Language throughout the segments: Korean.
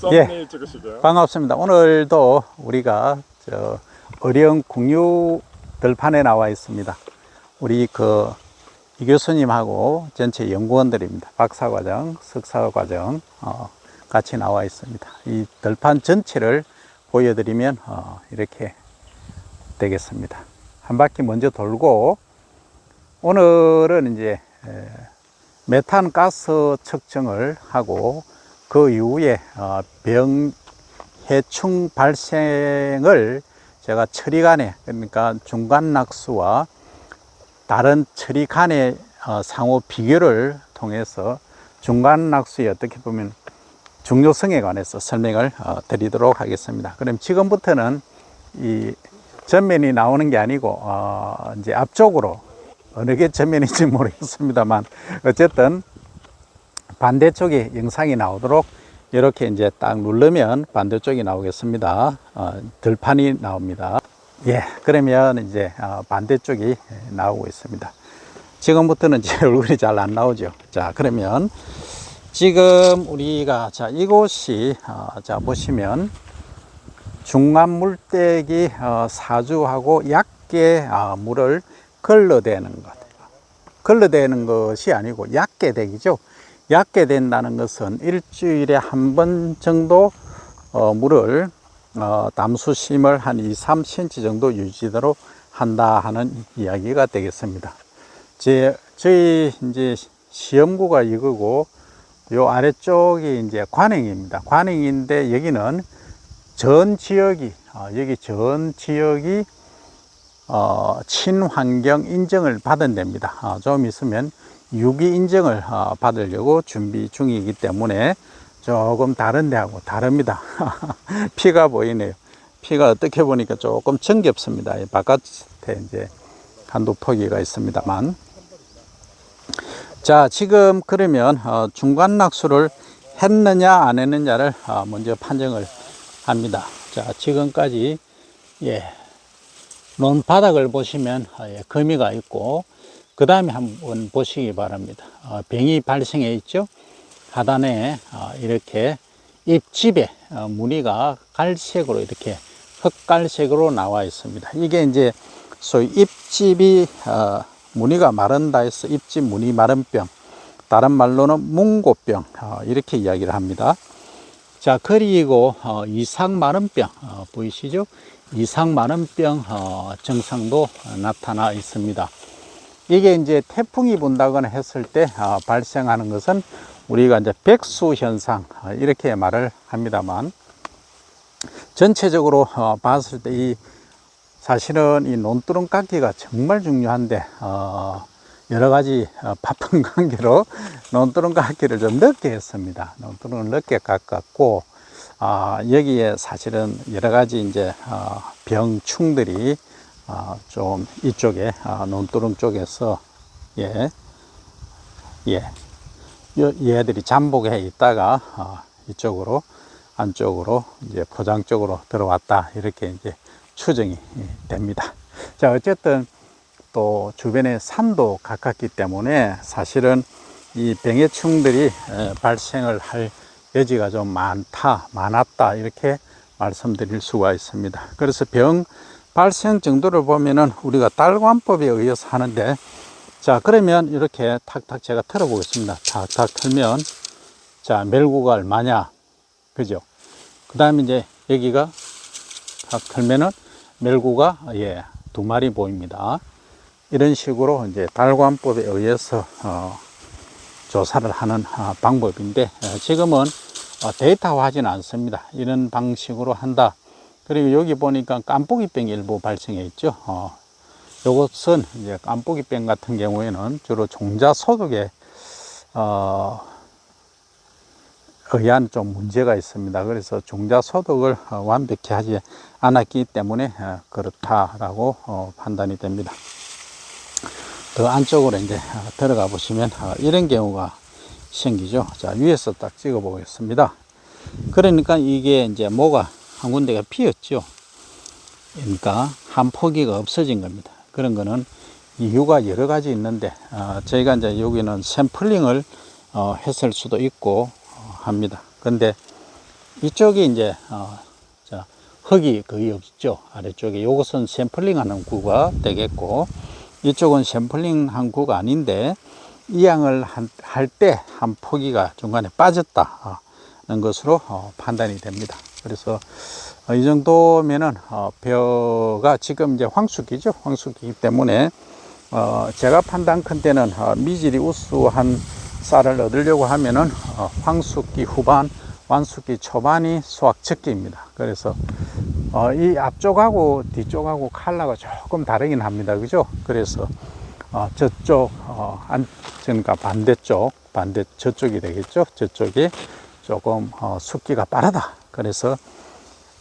썸네일 찍으시게요. 반갑습니다. 오늘도 우리가 어령 국유 들판에 나와 있습니다. 우리 이 교수님하고 전체 연구원들입니다. 박사과정, 석사과정 같이 나와 있습니다. 이 들판 전체를 보여드리면 이렇게 되겠습니다. 한 바퀴 먼저 돌고, 오늘은 이제 메탄 가스 측정을 하고 그 이후에 병해충 발생을 제가 처리 간에, 그러니까 중간 낙수와 다른 처리 간의 상호 비교를 통해서 중간 낙수의 어떻게 보면 중요성에 관해서 설명을 드리도록 하겠습니다. 그럼 지금부터는 이 전면이 나오는 게 아니고 이제 앞쪽으로, 어느 게 전면인지 모르겠습니다만 어쨌든 반대쪽에 영상이 나오도록 이렇게 이제 딱 누르면 반대쪽이 나오겠습니다. 들판이 나옵니다. 예, 그러면 이제 반대쪽이 나오고 있습니다. 지금부터는 제 얼굴이 잘 안 나오죠. 자, 그러면 지금 우리가 이곳이 자 보시면 중간 물대기 사주하고 얕게 물을 걸러대는 것. 걸러대는 것이 아니고 얕게 되기죠. 얕게 된다는 것은 일주일에 한 번 정도 물을 담수심을 한 2, 3cm 정도 유지도록 한다 하는 이야기가 되겠습니다. 저희 이제 시험구가 이거고, 요 아래쪽이 이제 관행입니다. 관행인데 여기는 전 지역이 여기 전 지역이 친환경 인정을 받은 데입니다. 좀 있으면 유기 인정을 받으려고 준비 중이기 때문에 조금 다른 데하고 다릅니다. 피가 보이네요. 피가 어떻게 보니까 조금 정겹습니다. 바깥에 이제 한두 포기가 있습니다만. 자, 지금 그러면 중간 낙수를 했느냐 안 했느냐를 먼저 판정을 합니다. 자, 지금까지 논바닥을 보시면 거미가 있고, 그 다음에 한번 보시기 바랍니다. 병이 발생해 있죠. 하단에 이렇게 잎집에 무늬가 갈색으로, 이렇게 흑갈색으로 나와 있습니다. 이게 이제 소위 잎집이 무늬가 마른다 해서 잎집 무늬 마른병, 다른 말로는 뭉고병, 이렇게 이야기를 합니다. 자, 그리고 이상마른병 보이시죠? 이상마른병 증상도 나타나 있습니다. 이게 이제 태풍이 분다거나 했을 때 발생하는 것은 우리가 이제 백수 현상, 이렇게 말을 합니다만, 전체적으로 봤을 때 사실은 이 논두렁 깎기가 정말 중요한데 여러 가지 바쁜 관계로 논두렁 깎기를 좀 늦게 했습니다. 논두렁을 늦게 깎았고, 여기에 사실은 여러 가지 이제 병충들이 좀 이쪽에 논두렁 쪽에서 얘들이 잠복해 있다가 이쪽으로, 안쪽으로 이제 포장 쪽으로 들어왔다, 이렇게 이제 추정이 됩니다. 자, 어쨌든 또 주변에 산도 가깝기 때문에 사실은 이 병해충들이 발생을 할 여지가 좀 많았다, 이렇게 말씀드릴 수가 있습니다. 그래서 병 발생 정도를 보면은 우리가 달관법에 의해서 하는데, 자, 그러면 이렇게 탁탁 제가 털어보겠습니다. 탁탁 털면, 자, 멜구가 얼마냐, 그죠? 그 다음에 이제 여기가 탁 털면은 멜구가 2마리 보입니다. 이런 식으로 이제 달관법에 의해서 조사를 하는 방법인데, 지금은 데이터화하지는 않습니다. 이런 방식으로 한다. 그리고 여기 보니까 깐뿌기병 일부 발생해 있죠. 이것은 이제 깐뿌기병 같은 경우에는 주로 종자 소독에 의한 좀 문제가 있습니다. 그래서 종자 소독을 완벽히 하지 않았기 때문에 그렇다라고 판단이 됩니다. 더 안쪽으로 이제 들어가 보시면 이런 경우가 생기죠. 자, 위에서 딱 찍어 보겠습니다. 그러니까 이게 이제 뭐가 한 군데가 비었죠. 그러니까 한 포기가 없어진 겁니다. 그런 거는 이유가 여러 가지 있는데 저희가 이제 여기는 샘플링을 했을 수도 있고 합니다. 근데 이쪽이 이제 자, 흙이 거의 없죠. 아래쪽에 요것은 샘플링하는 구가 되겠고, 이쪽은 샘플링한 구가 아닌데 이양을 할 때 한 포기가 중간에 빠졌다는 것으로 판단이 됩니다. 그래서 이 정도면은 벼가 지금 이제 황숙기죠. 황숙기이기 때문에 제가 판단컨대는 미질이 우수한 쌀을 얻으려고 하면은 황숙기 후반, 완숙기 초반이 수확적기입니다. 그래서 이 앞쪽하고 뒤쪽하고 컬러가 조금 다르긴 합니다. 그죠? 그래서 저쪽 그러니까 저쪽이 되겠죠. 저쪽이 조금 숙기가 빠르다. 그래서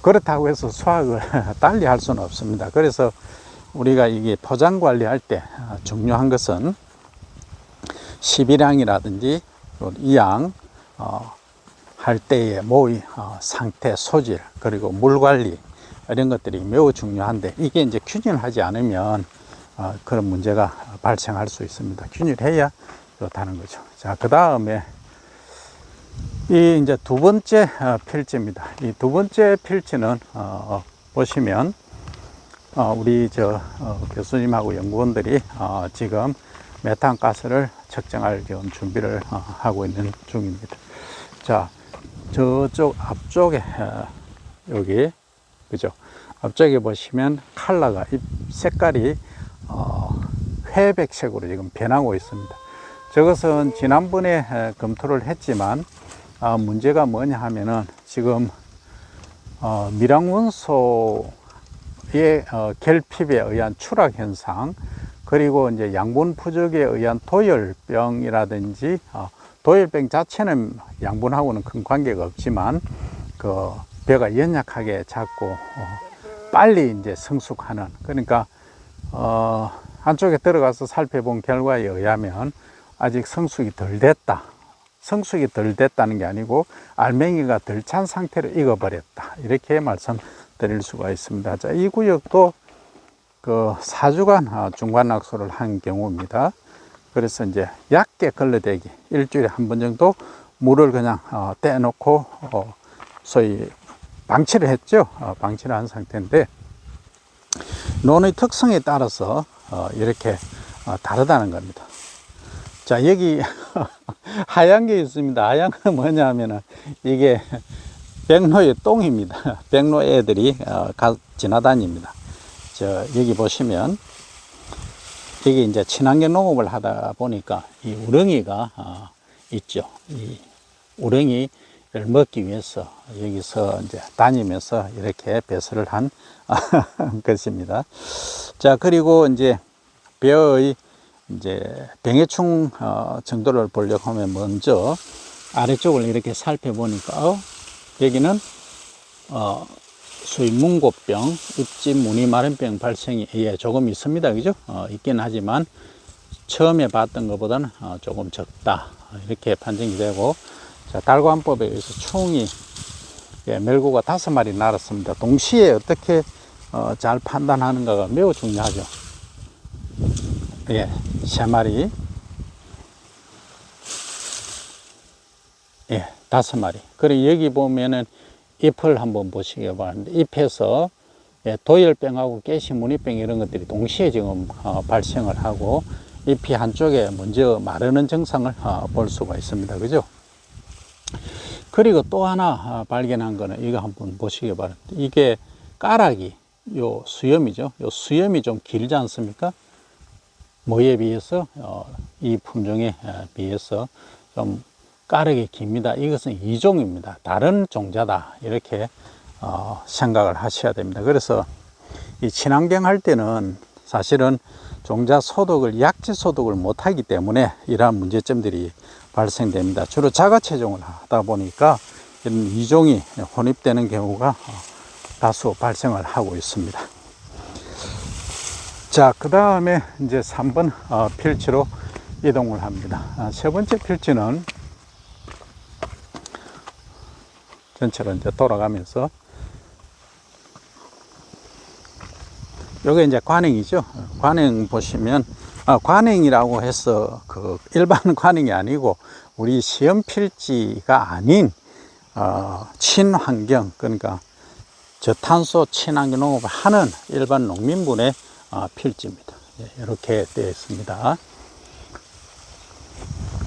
그렇다고 해서 수확을 달리 할 수는 없습니다. 그래서 우리가 이게 포장 관리할 때 중요한 것은 11양이라든지 이양 할 때의 모의 상태, 소질, 그리고 물 관리 이런 것들이 매우 중요한데, 이게 이제 균일하지 않으면 그런 문제가 발생할 수 있습니다. 균일해야 좋다는 거죠. 자, 그 다음에 이 이제 두 번째 필지입니다. 이 두 번째 필지는 보시면 우리 교수님하고 연구원들이 지금 메탄가스를 측정할 준비를 하고 있는 중입니다. 자, 저쪽 앞쪽에 여기 그죠? 앞쪽에 보시면 컬러가 잎 색깔이 회백색으로 지금 변하고 있습니다. 저것은 지난번에 검토를 했지만 문제가 뭐냐 하면은 지금 밀양원소의 결핍에 의한 추락 현상, 그리고 이제 양분 부족에 의한 도열병이라든지 도열병 자체는 양분하고는 큰 관계가 없지만 그 벼가 연약하게 자꾸 빨리 이제 성숙하는, 그러니까 안쪽에 들어가서 살펴본 결과에 의하면 아직 성숙이 덜 됐다. 성숙이 덜 됐다는 게 아니고 알맹이가 덜 찬 상태로 익어버렸다. 이렇게 말씀드릴 수가 있습니다. 자, 이 구역도 그 4주간 중간 낙소를 한 경우입니다. 그래서 이제 얕게 걸러대기, 일주일에 한 번 정도 물을 그냥 떼놓고 소위 방치를 했죠. 방치를 한 상태인데, 논의 특성에 따라서 이렇게 다르다는 겁니다. 자, 여기 하얀 게 있습니다. 하얀 건 뭐냐 하면은 이게 백로의 똥입니다. 백로 애들이 지나다닙니다. 여기 보시면 이게 이제 친환경 농업을 하다 보니까 이 우렁이가 있죠. 이 우렁이를 먹기 위해서 여기서 이제 다니면서 이렇게 배설을 한 것입니다. 자, 그리고 이제 벼의 이제 병해충 정도를 보려고 하면 먼저 아래쪽을 이렇게 살펴보니까 여기는 소위 문고병, 잎집 무늬 마른병 발생이 조금 있습니다. 그죠? 있긴 하지만 처음에 봤던 것보다는 조금 적다. 이렇게 판정이 되고, 자, 달관법에 의해서 충이 멸구가 5마리 날았습니다. 동시에 어떻게 잘 판단하는가가 매우 중요하죠. 3마리, 5마리. 그리고 여기 보면은 잎을 한번 보시기 바랍니다. 잎에서 도열병하고 깨시무늬병 이런 것들이 동시에 지금 발생을 하고 잎이 한쪽에 먼저 마르는 증상을 볼 수가 있습니다. 그죠? 그리고 또 하나 발견한 거는 이거 한번 보시기 바랍니다. 이게 까락이 요 수염이죠. 요 수염이 좀 길지 않습니까? 뭐에 비해서 이 품종에 비해서 좀 까르게 깁니다. 이것은 이종입니다. 다른 종자다. 이렇게 생각을 하셔야 됩니다. 그래서 이 친환경 할 때는 사실은 종자 소독을 약지 소독을 못하기 때문에 이러한 문제점들이 발생됩니다. 주로 자가체종을 하다 보니까 이런 이종이 혼입되는 경우가 다수 발생을 하고 있습니다. 자, 그 다음에 이제 3번 필지로 이동을 합니다. 세 번째 필지는 전체로 이제 돌아가면서 요게 이제 관행이죠. 관행 보시면 관행이라고 해서 그 일반 관행이 아니고 우리 시험 필지가 아닌 친환경, 그러니까 저탄소 친환경 농업을 하는 일반 농민분의 필지입니다. 이렇게 되어 있습니다.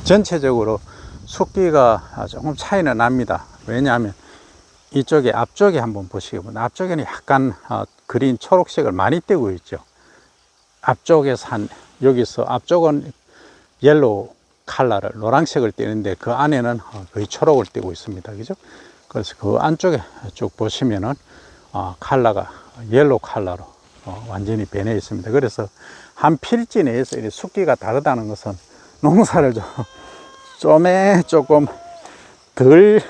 전체적으로 숫기가 조금 차이는 납니다. 왜냐하면 이쪽에 앞쪽에 한번 보시기 바랍니다. 앞쪽에는 약간 그린 초록색을 많이 띄고 있죠. 앞쪽에서 여기서 앞쪽은 옐로우 컬러를 노란색을 띄는데 그 안에는 거의 초록을 띄고 있습니다. 그죠? 그래서 그 안쪽에 쭉 보시면은 컬러가 옐로우 컬러로 완전히 변해 있습니다. 그래서 한 필지 내에서 이 숫기가 다르다는 것은 농사를 좀에 조금 덜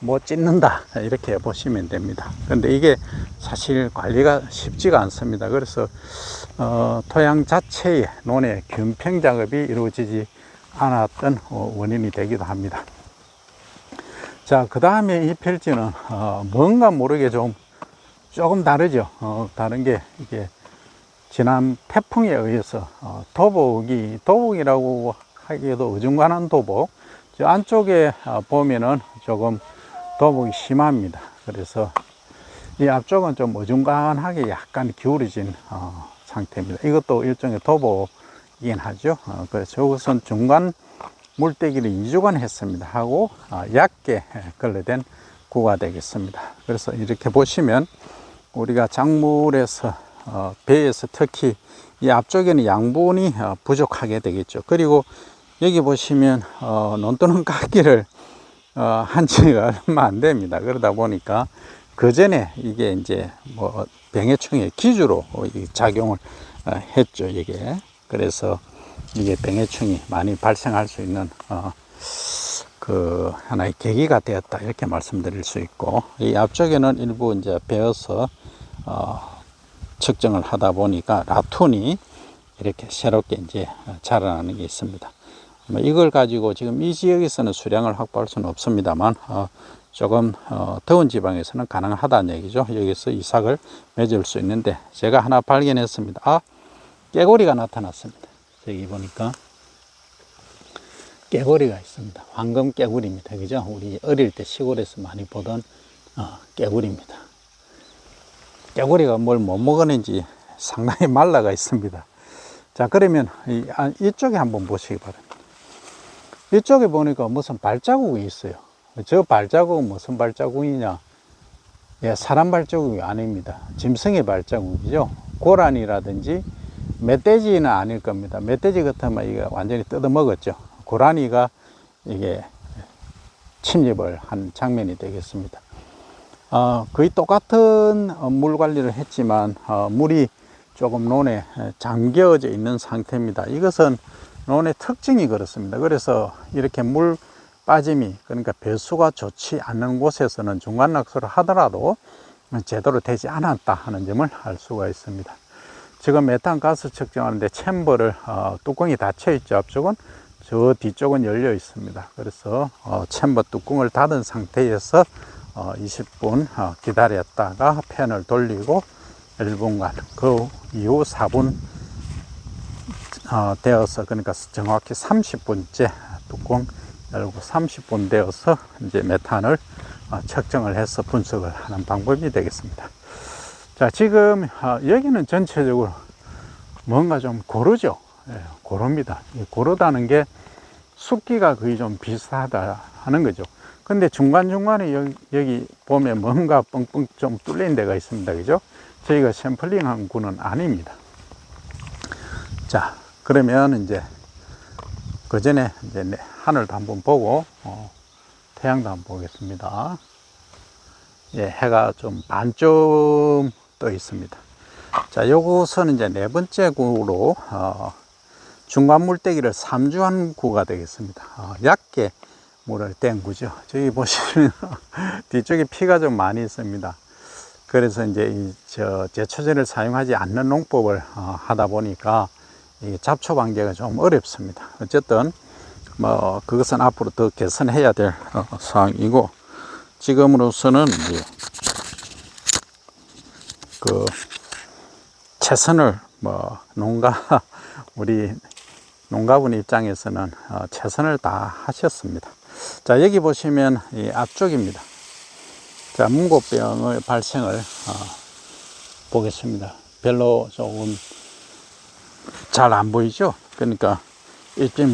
못 짓는다, 이렇게 보시면 됩니다. 근데 이게 사실 관리가 쉽지가 않습니다. 그래서 토양 자체의 논의 균평 작업이 이루어지지 않았던 원인이 되기도 합니다. 자, 그 다음에 이 필지는 뭔가 모르게 조금 다르죠. 다른 게 이게 지난 태풍에 의해서 도복이라고 하기에도 어중간한 도복, 저 안쪽에 보면은 조금 도복이 심합니다. 그래서 이 앞쪽은 좀 어중간하게 약간 기울어진 상태입니다. 이것도 일종의 도복이긴 하죠. 그래서 이것은 중간 물대기를 2주간 했습니다. 하고 얕게 걸러댄 구가 되겠습니다. 그래서 이렇게 보시면 우리가 작물에서 배에서 특히 이 앞쪽에는 양분이 부족하게 되겠죠. 그리고 여기 보시면 논두렁 깎기를 한 지가 얼마 안 됩니다. 그러다 보니까 그 전에 이게 이제 뭐 병해충의 기주로 작용을 했죠. 이게 그래서 이게 병해충이 많이 발생할 수 있는 그 하나의 계기가 되었다, 이렇게 말씀드릴 수 있고, 이 앞쪽에는 일부 이제 베어서 측정을 하다 보니까 라툰이 이렇게 새롭게 이제 자라나는 게 있습니다. 이걸 가지고 지금 이 지역에서는 수량을 확보할 수는 없습니다만 조금 더운 지방에서는 가능하다는 얘기죠. 여기서 이삭을 맺을 수 있는데, 제가 하나 발견했습니다. 깨고리가 나타났습니다. 여기 보니까 깨고리가 있습니다. 황금 깨구리입니다. 그죠? 우리 어릴 때 시골에서 많이 보던 깨구리입니다. 깨구리가 뭘 못 먹었는지 상당히 말라가 있습니다. 자, 그러면 이쪽에 한번 보시기 바랍니다. 이쪽에 보니까 무슨 발자국이 있어요. 저 발자국은 무슨 발자국이냐? 예, 사람 발자국이 아닙니다. 짐승의 발자국이죠. 고라니라든지 멧돼지는 아닐 겁니다. 멧돼지 같으면 이게 완전히 뜯어먹었죠. 고라니가 이게 침입을 한 장면이 되겠습니다. 거의 똑같은 물 관리를 했지만 물이 조금 논에 잠겨져 있는 상태입니다. 이것은 논의 특징이 그렇습니다. 그래서 이렇게 물 빠짐이, 그러니까 배수가 좋지 않는 곳에서는 중간 낙수를 하더라도 제대로 되지 않았다 하는 점을 알 수가 있습니다. 지금 메탄가스 측정하는데 챔버를 뚜껑이 닫혀 있죠. 앞쪽은, 저 뒤쪽은 열려 있습니다. 그래서 챔버 뚜껑을 닫은 상태에서 20분 기다렸다가 팬을 돌리고 1분간, 그 이후 4분 되어서, 그러니까 정확히 30분째 뚜껑 열고 30분 되어서 이제 메탄을 측정을 해서 분석을 하는 방법이 되겠습니다. 자, 지금 여기는 전체적으로 뭔가 좀 고르죠. 예, 고릅니다. 고르다는 게 숫기가 거의 좀 비슷하다 하는 거죠. 근데 중간중간에 여기 보면 뭔가 뻥뻥 좀 뚫린 데가 있습니다. 그죠? 저희가 샘플링 한 구는 아닙니다. 자, 그러면 이제 그 전에 이제 하늘도 한번 보고 태양도 한번 보겠습니다. 예, 해가 좀 반쯤 떠 있습니다. 자, 요것은 이제 네 번째 구로 중간 물대기를 3주한 구가 되겠습니다. 얕게 물을 뗀 구죠. 저기 보시면 뒤쪽에 피가 좀 많이 있습니다. 그래서 이제 제초제를 사용하지 않는 농법을 하다 보니까 이 잡초 방제가 좀 어렵습니다. 어쨌든 뭐 그것은 앞으로 더 개선해야 될 사항이고, 지금으로서는 이제 그 최선을 우리 농가분 입장에서는 최선을 다 하셨습니다. 자, 여기 보시면 이 앞쪽입니다. 자, 문고병의 발생을 보겠습니다. 별로 조금 잘 안 보이죠? 그러니까 일제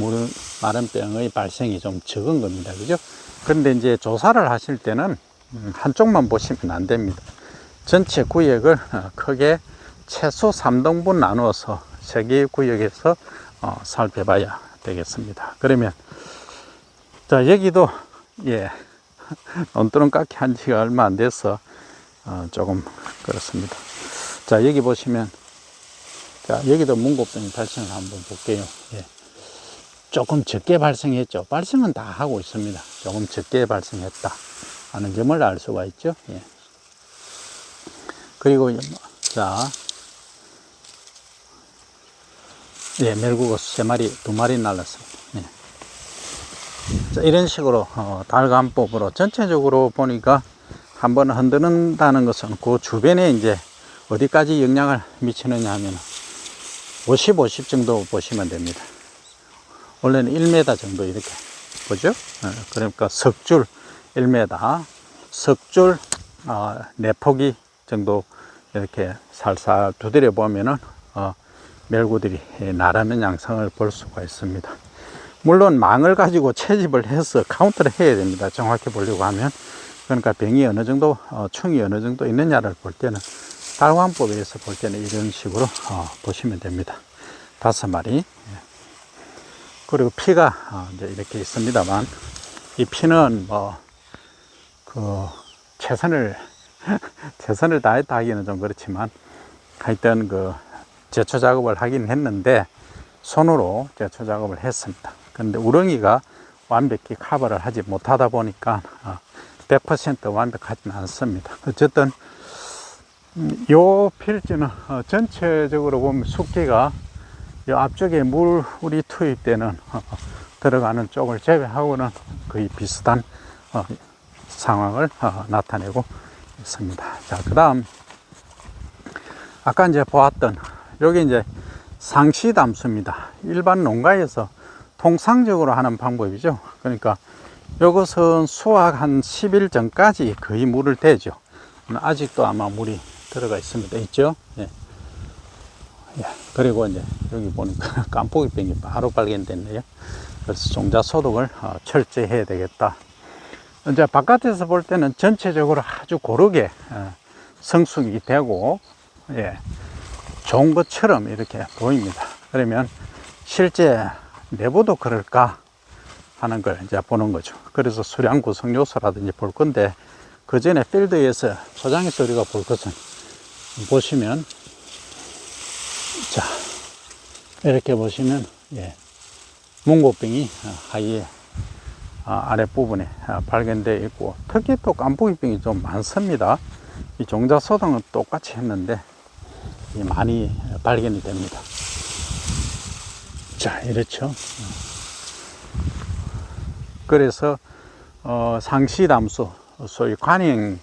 마른 병의 발생이 좀 적은 겁니다. 그죠? 그런데 이제 조사를 하실 때는 한쪽만 보시면 안 됩니다. 전체 구역을 크게 최소 3등분 나누어서 3개의 구역에서 살펴봐야 되겠습니다. 그러면 자, 여기도 예 논두렁 깎기 한 지가 얼마 안 돼서 조금 그렇습니다. 자, 여기 보시면 자, 여기도 문고병 발생을 한번 볼게요. 예. 조금 적게 발생했죠. 발생은 다 하고 있습니다. 조금 적게 발생했다 하는 점을 알 수가 있죠. 예. 그리고 자, 예, 멜구고 3마리, 2마리 날랐습니다. 예. 자, 이런 식으로 달감법으로 전체적으로 보니까 한번 흔드는다는 것은 그 주변에 이제 어디까지 영향을 미치느냐 하면 50, 50 정도 보시면 됩니다. 원래는 1m 정도 이렇게 보죠. 그러니까 석줄 1m, 석줄 4포기 정도 이렇게 살살 두드려 보면은 멜구들이 나라는 양상을 볼 수가 있습니다. 물론 망을 가지고 채집을 해서 카운트를 해야 됩니다. 정확히 보려고 하면. 그러니까 병이 어느 정도, 충이 어느 정도 있느냐를 볼 때는 달관법에 의해서 볼 때는 이런 식으로 보시면 됩니다. 5마리. 그리고 피가 이제 이렇게 있습니다만, 이 피는 최선을 다했다 하기는 좀 그렇지만, 하여튼 제초 작업을 하긴 했는데, 손으로 제초 작업을 했습니다. 그런데 우렁이가 완벽히 커버를 하지 못하다 보니까 100% 완벽하지는 않습니다. 어쨌든 요 필지는 전체적으로 보면 숫기가 이 앞쪽에 물이 투입되는 들어가는 쪽을 제외하고는 거의 비슷한 상황을 나타내고 있습니다. 자, 그 다음 아까 이제 보았던 여기 이제 상시담수입니다. 일반 농가에서 통상적으로 하는 방법이죠. 그러니까 이것은 수확 한 10일 전까지 거의 물을 대죠. 아직도 아마 물이 들어가 있습니다. 있죠? 예. 예. 그리고 이제 여기 보니까 깐포기병이 바로 발견됐네요. 그래서 종자 소독을 철저히 해야 되겠다. 이제 바깥에서 볼 때는 전체적으로 아주 고르게 성숙이 되고, 예, 좋은 것처럼 이렇게 보입니다. 그러면 실제 내부도 그럴까 하는 걸 이제 보는 거죠. 그래서 수량 구성 요소라든지 볼 건데, 그 전에 필드에서 초장에서 우리가 볼 것은 보시면, 자, 이렇게 보시면, 예, 문고병이 하이에 아랫부분에 발견되어 있고, 특히 또 깐부기병이 좀 많습니다. 이 종자 소독은 똑같이 했는데 많이 발견이 됩니다. 자, 이렇죠. 그래서 상시담수, 소위 관행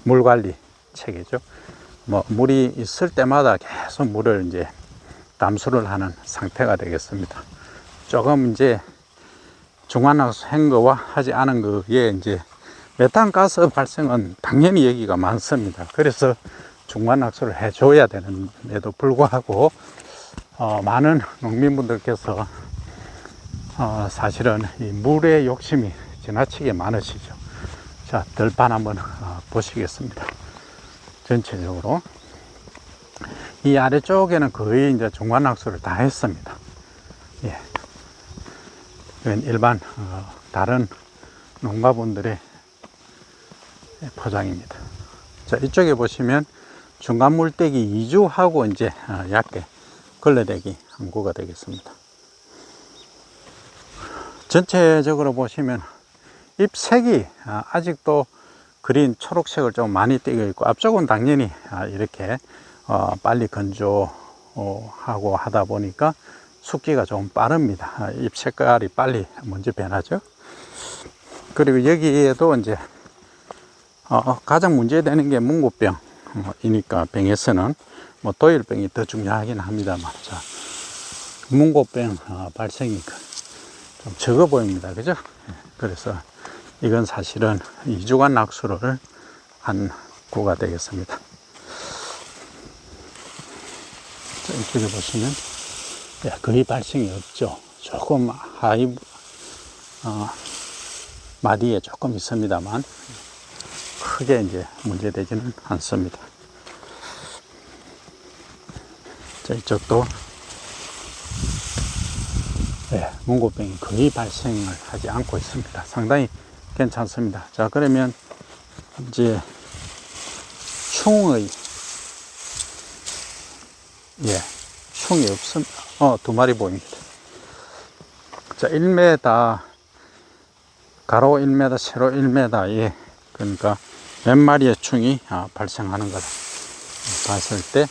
물관리 체계죠. 물이 있을 때마다 계속 물을 이제 담수를 하는 상태가 되겠습니다. 조금 이제 중환학수 한 거와 하지 않은 거에 이제 메탄가스 발생은 당연히 여기가 많습니다. 그래서 중환학수를 해줘야 되는데도 불구하고 많은 농민분들께서 사실은 이 물의 욕심이 지나치게 많으시죠. 자, 들판 한번 보시겠습니다. 전체적으로 이 아래쪽에는 거의 이제 중환학수를 다 했습니다. 예. 이건 일반 다른 농가분들의 포장입니다. 자, 이쪽에 보시면 중간 물대기 2주하고 이제 얇게 걸러대기 함구가 되겠습니다. 전체적으로 보시면 잎색이 아직도 그린 초록색을 좀 많이 띄고 있고, 앞쪽은 당연히 이렇게 빨리 건조하고 하다 보니까 숙기가 좀 빠릅니다. 잎 색깔이 빨리 먼저 변하죠. 그리고 여기에도 이제 가장 문제되는 게 문고병이니까 병에서는 도열병이 더 중요하긴 합니다만, 자, 문고병 발생이 좀 적어 보입니다. 그죠? 그래서 이건 사실은 2주간 낙수를 한 구가 되겠습니다. 자, 이쪽에 보시면 거의 발생이 없죠. 조금 마디에 조금 있습니다만 크게 이제 문제되지는 않습니다. 자, 이쪽도 문고병이 거의 발생을 하지 않고 있습니다. 상당히 괜찮습니다. 자, 그러면 이제 충의 충이 없습니다. 2마리 보입니다. 자, 1m 가로 1m 세로 1m 그러니까 몇 마리의 충이 발생하는 걸 봤을 때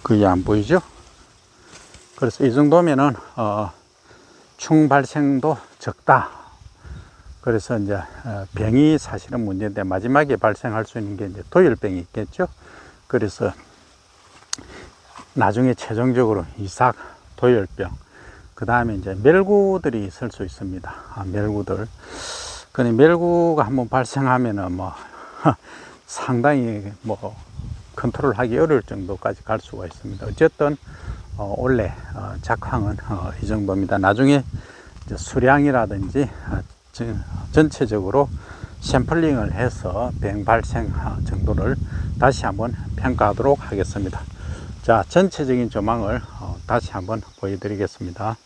거의 안 보이죠? 그래서 이 정도면은 충 발생도 적다. 그래서 이제 병이 사실은 문제인데 마지막에 발생할 수 있는 게 이제 도열병이 있겠죠. 그래서 나중에 최종적으로 이삭, 도열병, 그 다음에 이제 멸구들이 있을 수 있습니다. 멸구들. 근데 멸구가 한번 발생하면은 뭐 상당히 뭐 컨트롤하기 어려울 정도까지 갈 수가 있습니다. 어쨌든 원래 작황은 이 정도입니다. 나중에 이제 수량이라든지 전체적으로 샘플링을 해서 병 발생 정도를 다시 한번 평가하도록 하겠습니다. 자, 전체적인 조망을 다시 한번 보여드리겠습니다.